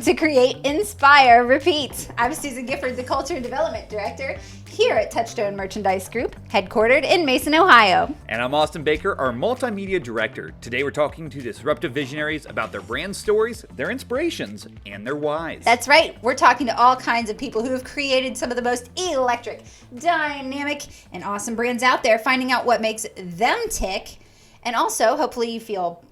to create, inspire, repeat. I'm Susan Gifford, the Culture and Development Director here at Touchstone Merchandise Group, headquartered in Mason, Ohio. And I'm Austin Baker, our Multimedia Director. Today we're talking to disruptive visionaries about their brand stories, their inspirations, and their whys. That's right. We're talking to all kinds of people who have created some of the most electric, dynamic, and awesome brands out there, finding out what makes them tick. And also, hopefully you feel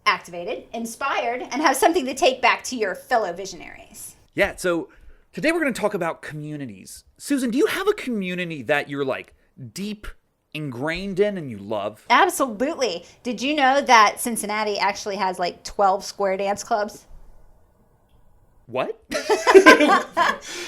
activated, inspired, and have something to take back to your fellow visionaries. Yeah, so today we're going to talk about communities. Susan, do you have a community that you're like deep ingrained in and you love? Absolutely. Did you know that Cincinnati actually has like 12 square dance clubs? What?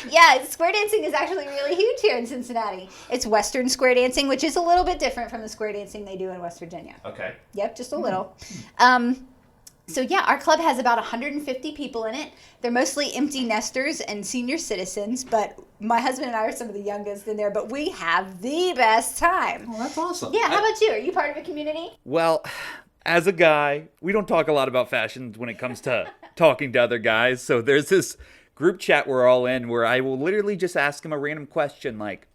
Yeah, square dancing is actually really huge here in Cincinnati. It's Western square dancing, which is a little bit different from the square dancing they do in West Virginia. Okay. Yep, just a little. So yeah, our club has about 150 people in it. They're mostly empty nesters and senior citizens, but my husband and I are some of the youngest in there, but we have the best time. Oh, that's awesome. Yeah, how about you? Are you part of a community? Well, as a guy, we don't talk a lot about fashion when it comes to talking to other guys. So there's this group chat we're all in where I will literally just ask him a random question like,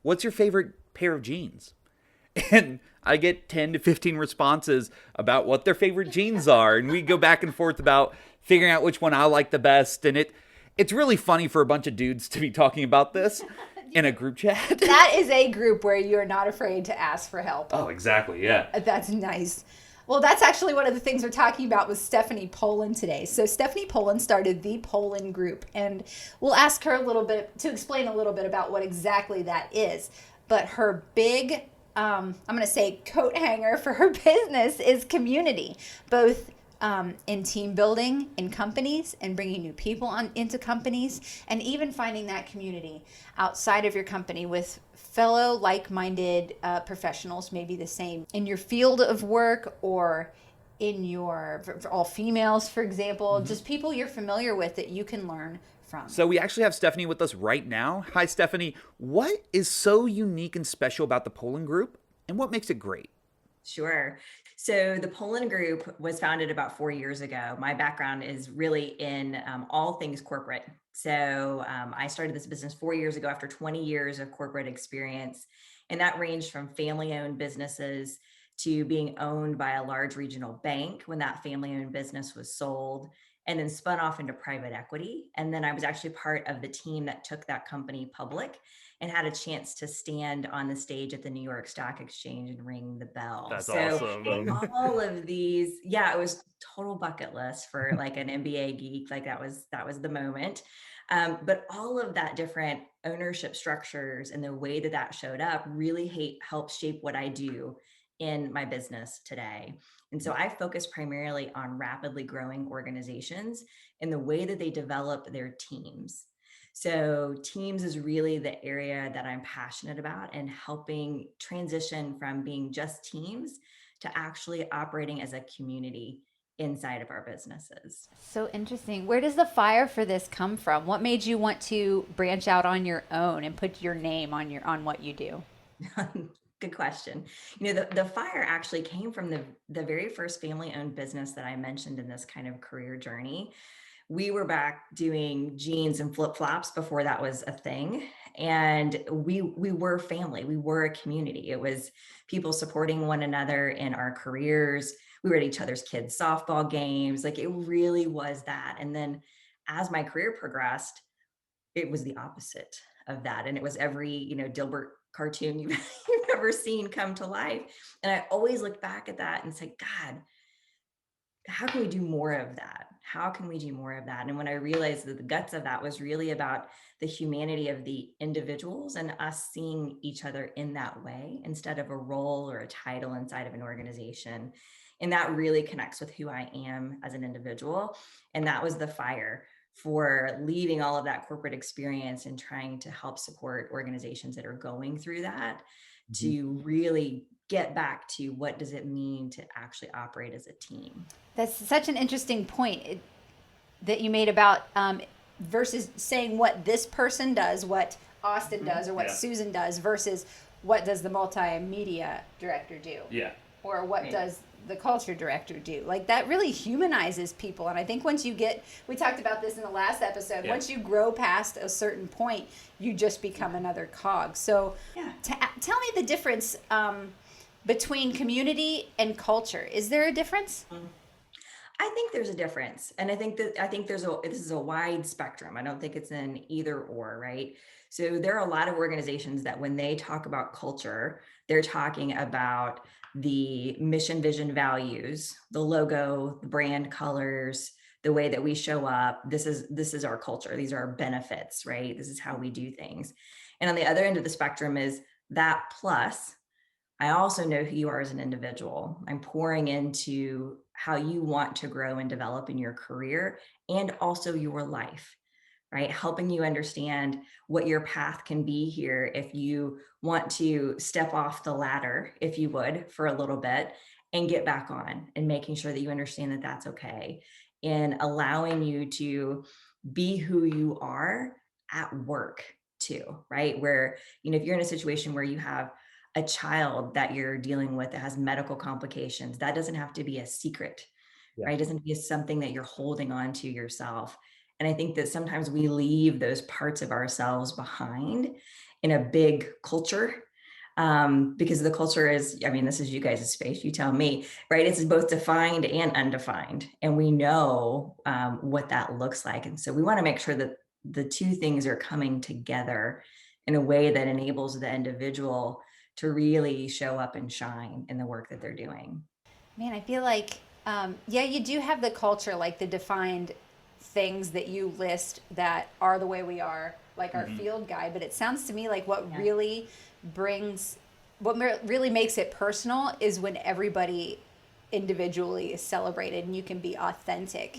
what's your favorite pair of jeans? And I get 10 to 15 responses about what their favorite jeans are. And we go back and forth about figuring out which one I like the best. And it's really funny for a bunch of dudes to be talking about this in a group chat. That is a group where you're not afraid to ask for help. Oh, exactly. Yeah. That's nice. Well, that's actually one of the things we're talking about with Stephanie Polen today. So Stephanie Polen started the Polen Group, and we'll ask her a little bit to explain a little bit about what exactly that is. But her big, I'm going to say coat hanger for her business is community, both in team building in companies and bringing new people into companies, and even finding that community outside of your company with fellow like-minded professionals, maybe the same in your field of work or in your, for all females, for example, just people you're familiar with that you can learn from. So we actually have Stephanie with us right now. Hi, Stephanie. What is so unique and special about the Polen Group, and what makes it great? Sure. So the Polen Group was founded about 4 years ago. My background is really in all things corporate. So I started this business 4 years ago after 20 years of corporate experience. And that ranged from family-owned businesses to being owned by a large regional bank when that family-owned business was sold, and then spun off into private equity. And then I was actually part of the team that took that company public and had a chance to stand on the stage at the New York Stock Exchange and ring the bell. That's awesome. All of these, yeah, it was total bucket list for like an MBA geek. Like that was the moment. But all of that different ownership structures and the way that showed up really helped shape what I do in my business today. And so I focus primarily on rapidly growing organizations and the way that they develop their teams. So teams is really the area that I'm passionate about, and helping transition from being just teams to actually operating as a community inside of our businesses. So interesting. Where does the fire for this come from? What made you want to branch out on your own and put your name on what you do? Good question. You know, the fire actually came from the very first family-owned business that I mentioned in this kind of career journey. We were back doing jeans and flip-flops before that was a thing. And we were family. We were a community. It was people supporting one another in our careers. We were at each other's kids' softball games. Like it really was that. And then as my career progressed, it was the opposite of that. And it was every, Dilbert cartoon you've ever seen come to life. And I always look back at that and say, God, how can we do more of that? How can we do more of that? And when I realized that the guts of that was really about the humanity of the individuals and us seeing each other in that way instead of a role or a title inside of an organization. And that really connects with who I am as an individual. And that was the fire for leaving all of that corporate experience and trying to help support organizations that are going through that, to really get back to what does it mean to actually operate as a team. That's such an interesting point that you made about versus saying what this person does, what Austin does, or what Susan does, versus what does the multimedia director do. Yeah. Or what Right. does the culture director do? Like that really humanizes people. And I think once you get, we talked about this in the last episode, Yeah. once you grow past a certain point, you just become another cog. So Yeah. tell me the difference between community and culture. Is there a difference? I think there's a difference. And I think this is a wide spectrum. I don't think it's an either or, right? So there are a lot of organizations that when they talk about culture, they're talking about the mission, vision, values, the logo, the brand colors, the way that we show up. This is our culture. These are our benefits, right? This is how we do things. And on the other end of the spectrum is that plus I also know who you are as an individual. I'm pouring into how you want to grow and develop in your career and also your life, right? Helping you understand what your path can be here if you want to step off the ladder, if you would, for a little bit and get back on, and making sure that you understand that that's okay, and allowing you to be who you are at work too, right? Where, if you're in a situation where you have a child that you're dealing with that has medical complications, that doesn't have to be a secret, Yeah. right? It doesn't be something that you're holding on to yourself. And I think that sometimes we leave those parts of ourselves behind in a big culture, because the culture is, I mean, this is you guys' space, you tell me, right? It's both defined and undefined. And we know what that looks like. And so we want to make sure that the two things are coming together in a way that enables the individual to really show up and shine in the work that they're doing. Man, I feel like, yeah, you do have the culture, like the defined things that you list that are the way we are, like our field guide. But it sounds to me like what Yeah. really brings, really makes it personal is when everybody individually is celebrated and you can be authentic.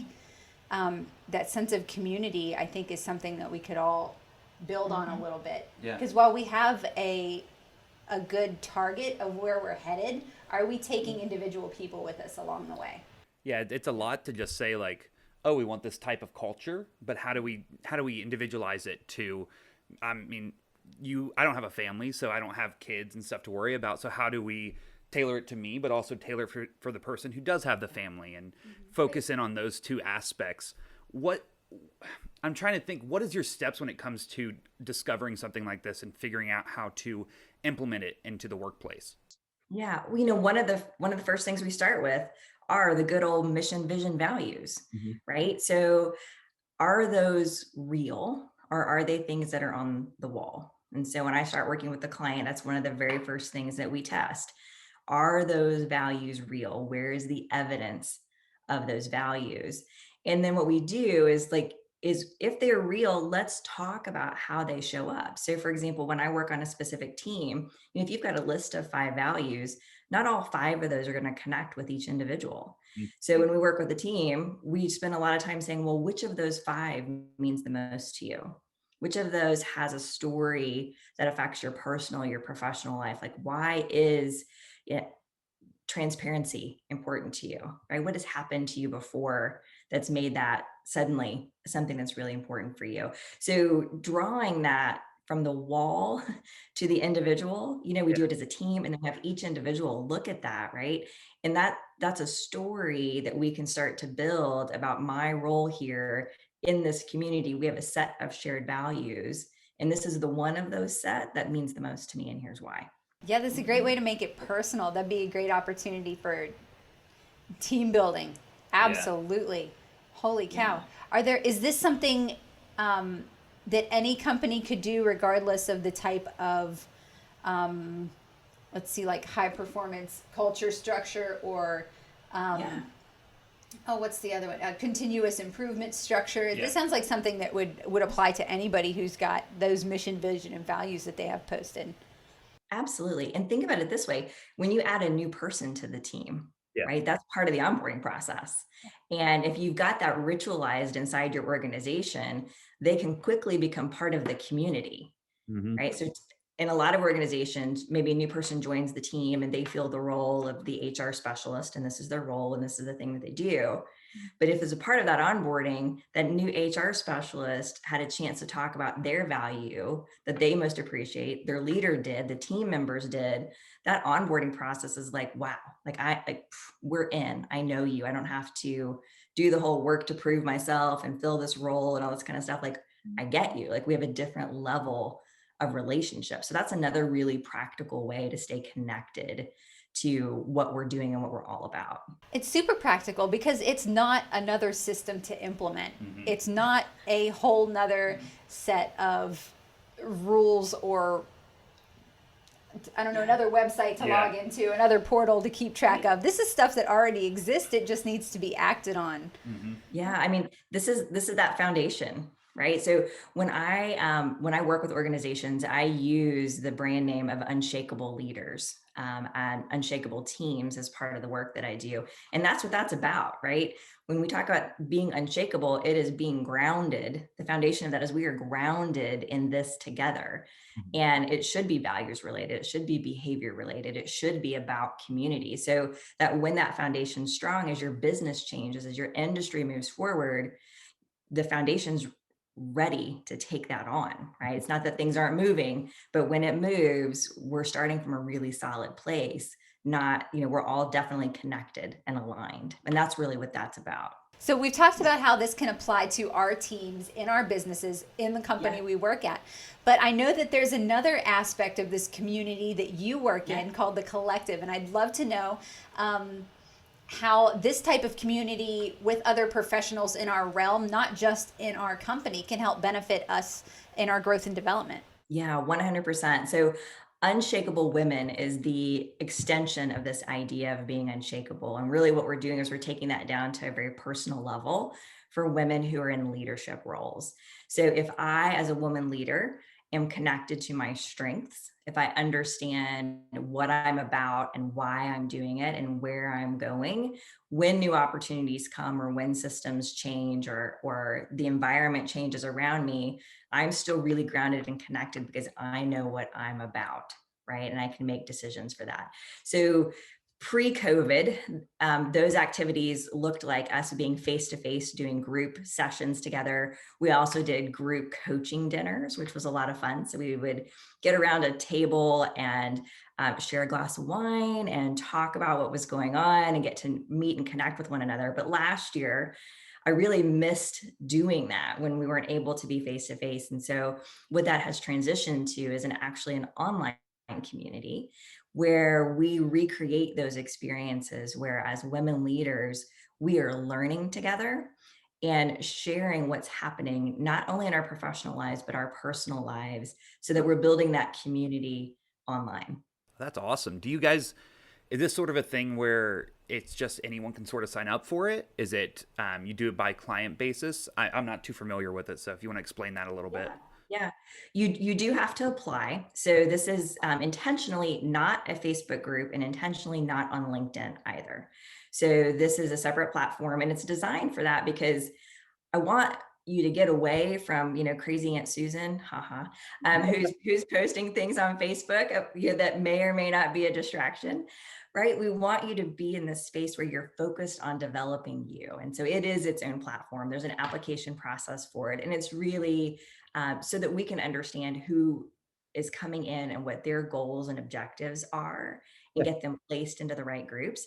That sense of community, I think, is something that we could all build on a little bit. Yeah. Because while we have a good target of where we're headed, are we taking individual people with us along the way? Yeah, it's a lot to just say like, oh, we want this type of culture, but how do we individualize it to, I mean, I don't have a family, so I don't have kids and stuff to worry about. So how do we tailor it to me, but also tailor it for the person who does have the family, and focus in on those two aspects? What I'm trying to think, what is your steps when it comes to discovering something like this and figuring out how to implement it into the workplace? Yeah, well, one of the first things we start with are the good old mission, vision, values, Mhm. right? So are those real, or are they things that are on the wall? And so when I start working with the client, that's one of the very first things that we test. Are those values real? Where is the evidence of those values? And then what we do is if they're real, let's talk about how they show up. So for example, when I work on a specific team, if you've got a list of 5 values, not all 5 of those are going to connect with each individual. So when we work with a team, we spend a lot of time saying, well, which of those 5 means the most to you? Which of those has a story that affects your personal, your professional life? Like, why is it transparency important to you, right? What has happened to you before that's made that suddenly something that's really important for you? So drawing that from the wall to the individual, we Yeah. do it as a team, and then we have each individual look at that, right? And that's a story that we can start to build about my role here in this community. We have a set of shared values, and this is the one of those set that means the most to me, and here's why. Yeah, that's a great way to make it personal. That'd be a great opportunity for team building. Yeah. Absolutely. Holy cow. Yeah. Is this something that any company could do regardless of the type of, let's see, like high performance culture structure or, Yeah. oh, what's the other one? Continuous improvement structure. Yeah. This sounds like something that would apply to anybody who's got those mission, vision, and values that they have posted. Absolutely. And think about it this way, when you add a new person to the team, Yeah. right? That's part of the onboarding process. And if you've got that ritualized inside your organization, they can quickly become part of the community, Hmm. right? So in a lot of organizations, maybe a new person joins the team and they feel the role of the HR specialist, and this is their role and this is the thing that they do. But if as a part of that onboarding, that new HR specialist had a chance to talk about their value that they most appreciate, their leader did, the team members did, that onboarding process is like, wow, we're in, I know you, I don't have to do the whole work to prove myself and fill this role and all this kind of stuff. Like, I get you. Like, we have a different level of relationship. So that's another really practical way to stay connected to what we're doing and what we're all about. It's super practical because it's not another system to implement. It's not a whole nother set of rules or, I don't know, another website to log into, another portal to keep track of. This is stuff that already exists. It just needs to be acted on. Yeah, I mean, this is that foundation, right? So when I work with organizations, I use the brand name of Unshakable Leaders and Unshakable Teams as part of the work that I do, and that's what that's about, right? When we talk about being unshakable, it is being grounded. The foundation of that is we are grounded in this together, and it should be values related. It should be behavior related. It should be about community. So that when that foundation's strong, as your business changes, as your industry moves forward, the foundation's ready to take that on, right? It's not that things aren't moving, but when it moves, we're starting from a really solid place. Not, we're all definitely connected and aligned. And that's really what that's about. So we've talked about how this can apply to our teams, in our businesses, in the company we work at. But I know that there's another aspect of this community that you work in called the collective. And I'd love to know how this type of community with other professionals in our realm, not just in our company, can help benefit us in our growth and development. Yeah, 100%. So Unshakeable Women is the extension of this idea of being unshakable. And really what we're doing is we're taking that down to a very personal level for women who are in leadership roles. So if I, as a woman leader, am connected to my strengths, if I understand what I'm about and why I'm doing it and where I'm going, when new opportunities come or when systems change or the environment changes around me, I'm still really grounded and connected because I know what I'm about, right? And I can make decisions for that. So pre-COVID, those activities looked like us being face-to-face, doing group sessions together. We also did group coaching dinners, which was a lot of fun. So we would get around a table and share a glass of wine and talk about what was going on and get to meet and connect with one another. But last year, I really missed doing that when we weren't able to be face-to-face. And so what that has transitioned to is actually an online community where we recreate those experiences where as women leaders, we are learning together and sharing what's happening, not only in our professional lives, but our personal lives, so that we're building that community online. That's awesome. Do you guys, is this sort of a thing where it's just anyone can sort of sign up for it? Is it, you do it by client basis? I'm not too familiar with it. So if you want to explain that a little bit. Yeah, you do have to apply. So this is intentionally not a Facebook group and intentionally not on LinkedIn either. So this is a separate platform and it's designed for that because I want you to get away from, crazy Aunt Susan, who's posting things on Facebook that may or may not be a distraction, right? We want you to be in this space where you're focused on developing you. And so it is its own platform. There's an application process for it. And it's really so that we can understand who is coming in and what their goals and objectives are and get them placed into the right groups.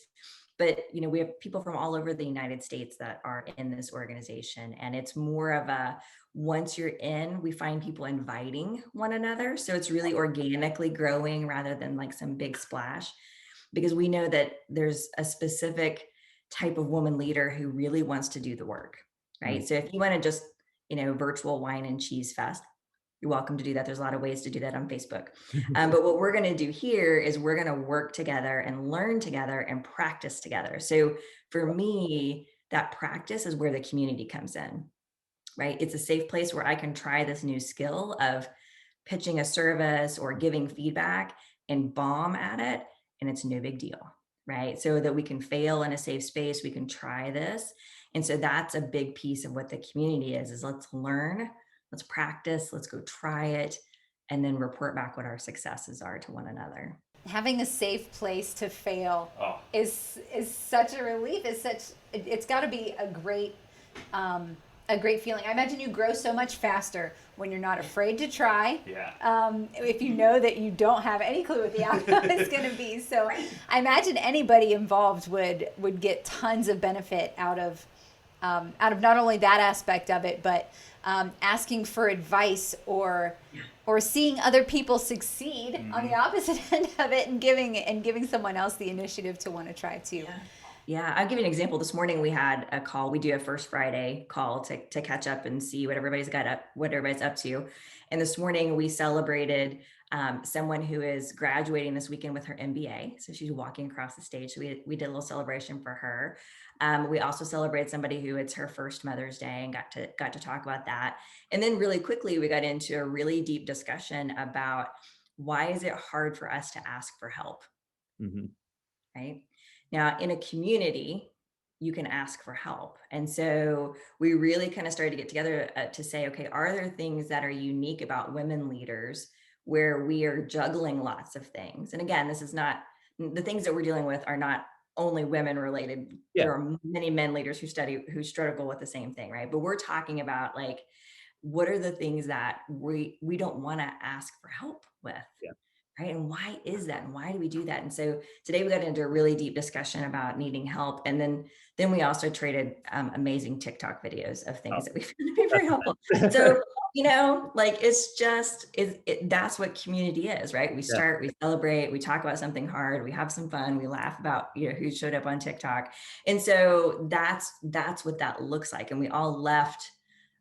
But, we have people from all over the United States that are in this organization. And it's more of a, once you're in, we find people inviting one another. So it's really organically growing rather than like some big splash, because we know that there's a specific type of woman leader who really wants to do the work, right? Mm-hmm. So if you want to just, virtual wine and cheese fest, you're welcome to do that. There's a lot of ways to do that on Facebook. But what we're going to do here is we're going to work together and learn together and practice together. So for me, that practice is where the community comes in, right? It's a safe place where I can try this new skill of pitching a service or giving feedback and bomb at it. And it's no big deal, right? So that we can fail in a safe space, we can try this. And so that's a big piece of what the community is let's learn, let's practice, let's go try it, and then report back what our successes are to one another. Having a safe place to fail is such a relief. It's got to be a great a great feeling. I imagine you grow so much faster when you're not afraid to try. Yeah. If you know that you don't have any clue what the outcome is going to be. So I imagine anybody involved would get tons of benefit out of not only that aspect of it, but asking for advice or seeing other people succeed on the opposite end of it, and giving someone else the initiative to want to try too. Yeah, I'll give you an example. This morning we had a call. We do a first Friday call to catch up and see what everybody's up to. And this morning we celebrated someone who is graduating this weekend with her MBA. So she's walking across the stage. So we did a little celebration for her. We also celebrated somebody who it's her first Mother's Day and got to talk about that. And then really quickly we got into a really deep discussion about why is it hard for us to ask for help, right? Now, in a community, you can ask for help. And so we really kind of started to get together to say, okay, are there things that are unique about women leaders where we are juggling lots of things? And again, this is not, the things that we're dealing with are not only women related. Yeah. There are many men leaders who struggle with the same thing, right? But we're talking about like, what are the things that we don't want to ask for help with? Yeah. Right. And why is that? And why do we do that? And so today we got into a really deep discussion about needing help. And then we also traded amazing TikTok videos of things that we found to be very helpful. So, like it's just, that's what community is, right? We start, we celebrate, we talk about something hard, we have some fun, we laugh about, who showed up on TikTok. And so that's what that looks like. And we all left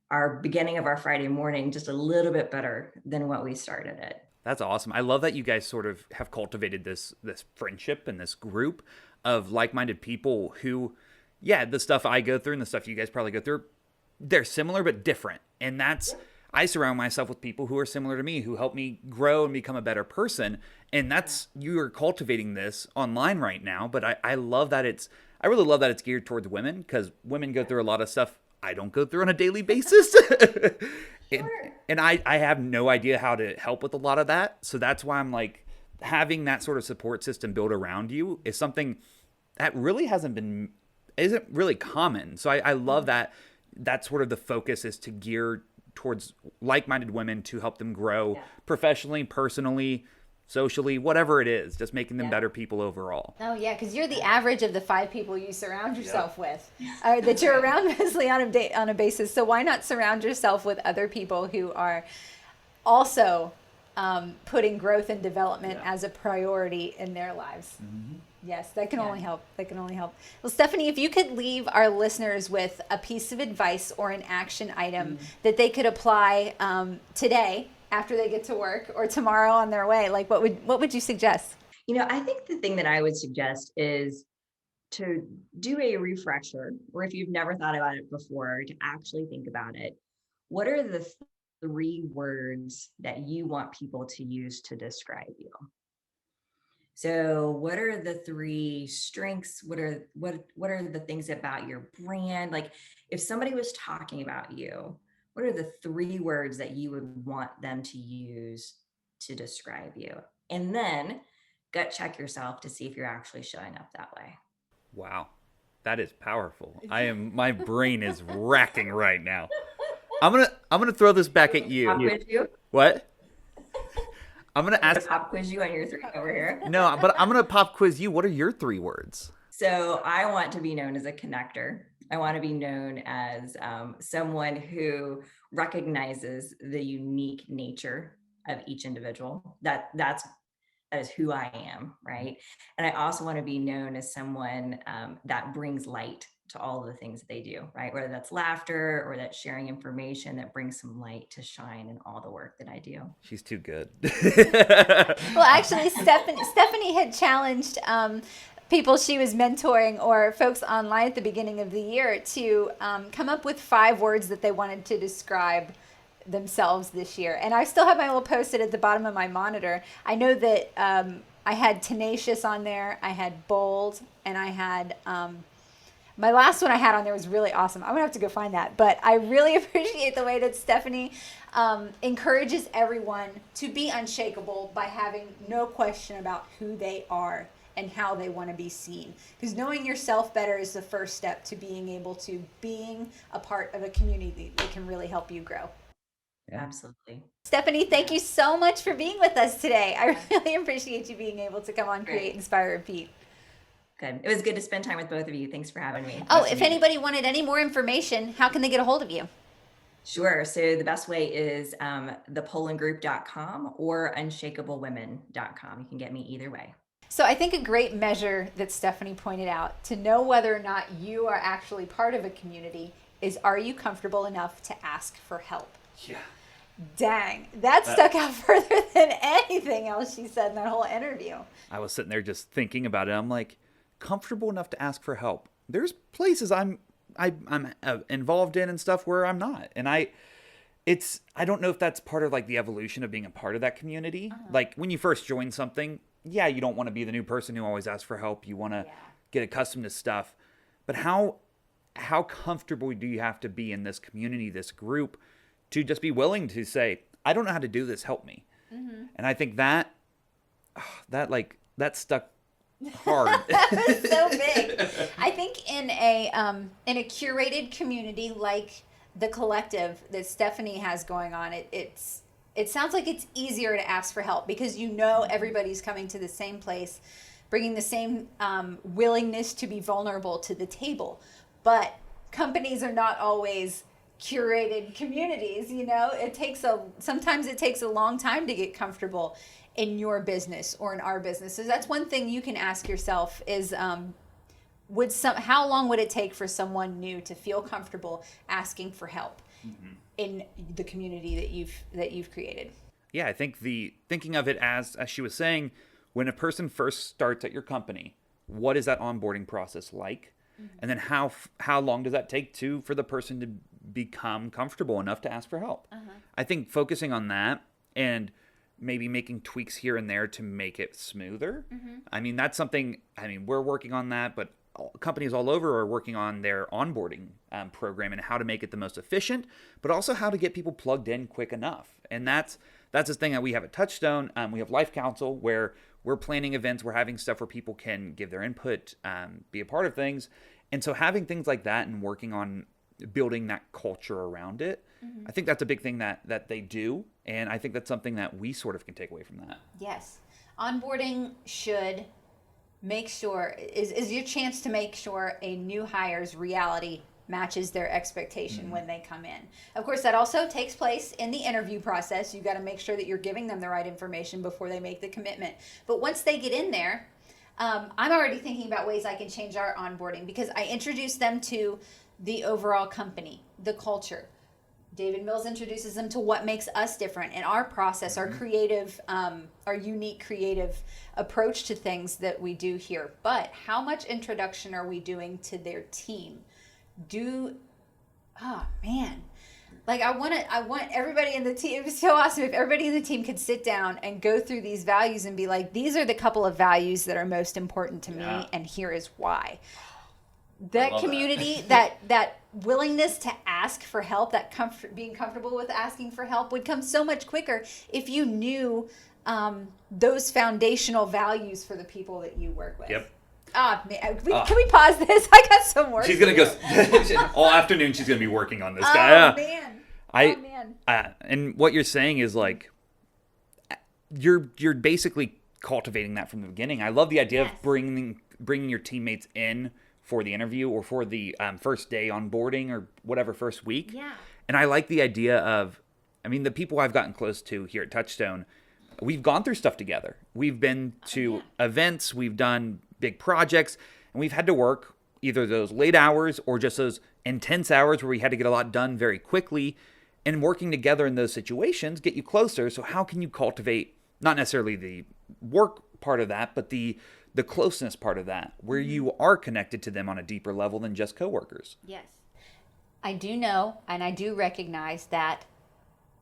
our beginning of our Friday morning just a little bit better than what we started it. That's awesome. I love that you guys sort of have cultivated this friendship and this group of like-minded people who, the stuff I go through and the stuff you guys probably go through, they're similar but different. And I surround myself with people who are similar to me, who help me grow and become a better person. And you are cultivating this online right now. But I love that I really love that it's geared towards women, because women go through a lot of stuff I don't go through on a daily basis. And I have no idea how to help with a lot of that. So that's why I'm like, having that sort of support system built around you is something that really isn't really common. So I love that that's sort of the focus, is to gear towards like-minded women to help them grow professionally, personally, socially, whatever it is, just making them better people overall. Oh yeah, because you're the average of the 5 people you surround yourself with, that you're around mostly on a basis. So why not surround yourself with other people who are also putting growth and development as a priority in their lives? Yes, that can only help. That can only help. Well, Stephanie, if you could leave our listeners with a piece of advice or an action item that they could apply today after they get to work, or tomorrow on their way, like what would you suggest? I think the thing that I would suggest is to do a refresher, or if you've never thought about it before, to actually think about it. What are the 3 words that you want people to use to describe you? So what are the 3 strengths? What are the things about your brand? Like if somebody was talking about you, what are the 3 words that you would want them to use to describe you? And then gut check yourself to see if you're actually showing up that way. Wow. That is powerful. My brain is racking right now. I'm going to throw this back at you. Pop quiz you? What? I'm going to ask. Pop quiz you on your 3 over here. No, but I'm going to pop quiz you. What are your 3 words? So I want to be known as a connector. I want to be known as someone who recognizes the unique nature of each individual. That is who I am, right? And I also want to be known as someone that brings light to all of the things that they do, right? Whether that's laughter or that's sharing information that brings some light to shine in all the work that I do. She's too good. Well, actually, Stephanie had challenged people she was mentoring or folks online at the beginning of the year to come up with 5 words that they wanted to describe themselves this year. And I still have my little post-it at the bottom of my monitor. I know that I had tenacious on there, I had bold, and I had my last one I had on there was really awesome. I'm gonna have to go find that. But I really appreciate the way that Stephanie encourages everyone to be unshakable by having no question about who they are and how they want to be seen. Because knowing yourself better is the first step to being able to being a part of a community that can really help you grow. Yeah. Absolutely. Stephanie, thank you so much for being with us today. I really appreciate you being able to come on Create, Inspire, Repeat. Good. It was good to spend time with both of you. Thanks for having me. Oh, if anybody wanted any more information, how can they get a hold of you? Sure. So the best way is thepolengroup.com or unshakeablewomen.com. You can get me either way. So I think a great measure that Stephanie pointed out to know whether or not you are actually part of a community is, are you comfortable enough to ask for help? Yeah. Dang, that stuck out further than anything else she said in that whole interview. I was sitting there just thinking about it. I'm like, comfortable enough to ask for help. There's places I'm involved in and stuff where I'm not. And I don't know if that's part of like the evolution of being a part of that community. Like when you first join something, yeah, you don't want to be the new person who always asks for help. You want to get accustomed to stuff. But how comfortable do you have to be in this community, this group, to just be willing to say, I don't know how to do this, help me. And I think that stuck hard. That was so big. I think in a curated community like the collective that Stephanie has going on, it sounds like it's easier to ask for help because you know everybody's coming to the same place, bringing the same willingness to be vulnerable to the table. But companies are not always curated communities. Sometimes it takes a long time to get comfortable in your business or in our business. So that's one thing you can ask yourself is, how long would it take for someone new to feel comfortable asking for help in the community that you've created? Yeah, I think thinking of it as she was saying, when a person first starts at your company, what is that onboarding process like? And then how long does that take for the person to become comfortable enough to ask for help? I think focusing on that and maybe making tweaks here and there to make it smoother. I mean, that's something, we're working on that, but companies all over are working on their onboarding program and how to make it the most efficient, but also how to get people plugged in quick enough. And that's the thing that we have at Touchstone. We have Life Council where we're planning events. We're having stuff where people can give their input, be a part of things. And so having things like that and working on building that culture around it, I think that's a big thing that they do. And I think that's something that we sort of can take away from that. Yes. Onboarding should make sure, is your chance to make sure a new hire's reality matches their expectation when they come in. Of course, that also takes place in the interview process. You got to make sure that you're giving them the right information before they make the commitment. But once they get in there, I'm already thinking about ways I can change our onboarding because I introduce them to the overall company, the culture. David Mills introduces them to what makes us different in our process, our creative, our unique creative approach to things that we do here. But how much introduction are we doing to their team? Like I want everybody in the team. It was so awesome if everybody in the team could sit down and go through these values and be like, these are the couple of values that are most important to me, and here is why. That community, that willingness to ask for help, that being comfortable with asking for help would come so much quicker if you knew those foundational values for the people that you work with. Yep. Can we pause this? I got some work. She's gonna go all afternoon. She's gonna be working on this guy. Man. And what you're saying is like, you're basically cultivating that from the beginning. I love the idea of bringing your teammates in for the interview or for the first day onboarding or whatever, first week. Yeah. And I like the idea of, the people I've gotten close to here at Touchstone, we've gone through stuff together. We've been to events, we've done big projects, and we've had to work either those late hours or just those intense hours where we had to get a lot done very quickly. And working together in those situations get you closer. So how can you cultivate not necessarily the work part of that, but the closeness part of that, where you are connected to them on a deeper level than just coworkers? Yes. I do know, and I do recognize that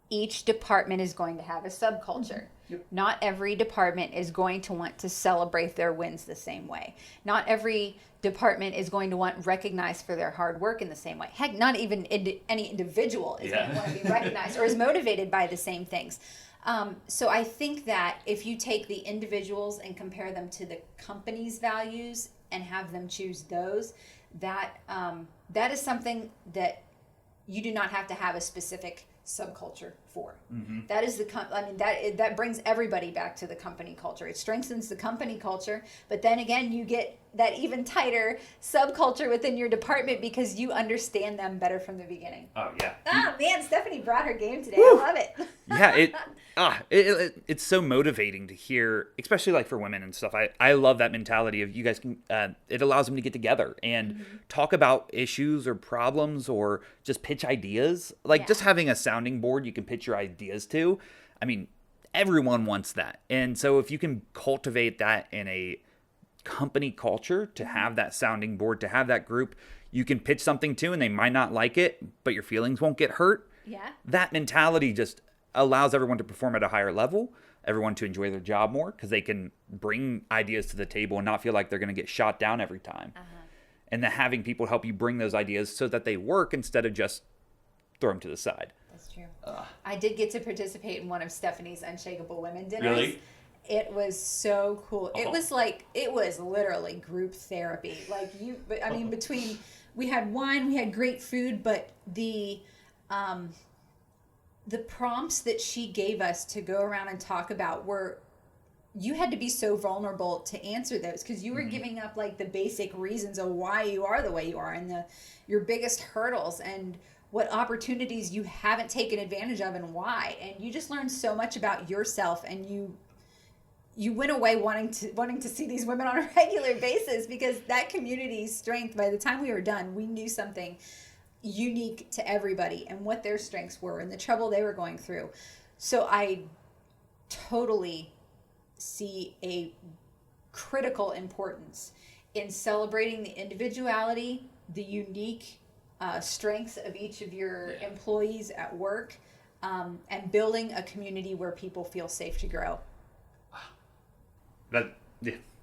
each department is going to have a subculture. Yep. Not every department is going to want to celebrate their wins the same way. Not every department is going to want recognized for their hard work in the same way. Heck, not even any individual is going to want to be recognized or is motivated by the same things. So I think that if you take the individuals and compare them to the company's values and have them choose those, that that is something that you do not have to have a specific subculture for. That is that brings everybody back to the company culture. It strengthens the company culture, but then again, you get that even tighter subculture within your department because you understand them better from the beginning. Oh yeah. Oh man, Stephanie brought her game today. Woo. I love it. Yeah, it's so motivating to hear, especially like for women and stuff. I love that mentality of you guys can. It allows them to get together and talk about issues or problems or just pitch ideas. Like just having a sounding board you can pitch your ideas to. I mean, everyone wants that, and so if you can cultivate that in a company culture, to have that sounding board, to have that group you can pitch something to, and they might not like it, but your feelings won't get hurt. Yeah. That mentality just allows everyone to perform at a higher level, everyone to enjoy their job more because they can bring ideas to the table and not feel like they're going to get shot down every time. And then having people help you bring those ideas so that they work instead of just throw them to the side. That's true. I did get to participate in one of Stephanie's Unshakable Women dinners. Really? It was so cool. It was literally group therapy. Between, we had wine, we had great food, but the prompts that she gave us to go around and talk about you had to be so vulnerable to answer those because you were giving up like the basic reasons of why you are the way you are and your biggest hurdles and what opportunities you haven't taken advantage of and why. And you just learned so much about yourself, and you went away wanting to see these women on a regular basis because that community's strength, by the time we were done, we knew something unique to everybody and what their strengths were and the trouble they were going through. So I totally see a critical importance in celebrating the individuality, the unique strengths of each of your employees at work, and building a community where people feel safe to grow.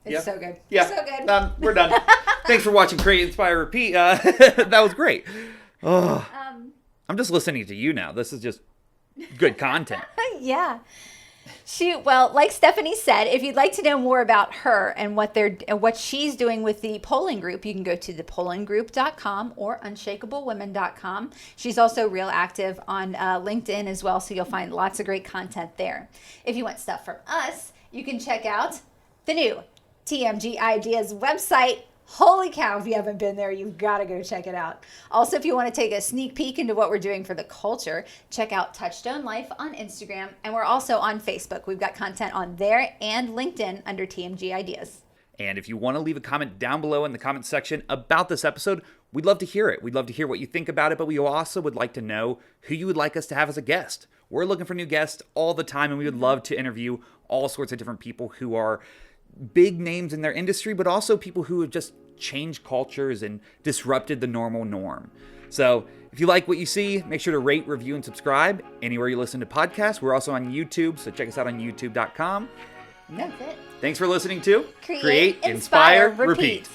It's so good. Yeah. So good. We're done. Thanks for watching Create, Inspire, Repeat. That was great. Oh, I'm just listening to you now. This is just good content. Yeah. Well, like Stephanie said, if you'd like to know more about her and what she's doing with the Polen Group, you can go to thepolengroup.com or unshakeablewomen.com. She's also real active on LinkedIn as well, so you'll find lots of great content there. If you want stuff from us, you can check out the new TMG Ideas website. Holy cow, if you haven't been there, you've got to go check it out. Also, if you want to take a sneak peek into what we're doing for the culture, check out Touchstone Life on Instagram, and we're also on Facebook. We've got content on there and LinkedIn under TMG Ideas. And if you want to leave a comment down below in the comment section about this episode, we'd love to hear it. We'd love to hear what you think about it, but we also would like to know who you would like us to have as a guest. We're looking for new guests all the time, and we would love to interview all sorts of different people who are big names in their industry, but also people who have just changed cultures and disrupted the normal norm. So if you like what you see, make sure to rate, review, and subscribe anywhere you listen to podcasts. We're also on YouTube, so check us out on youtube.com. That's it. Thanks for listening to Create, Inspire, Repeat.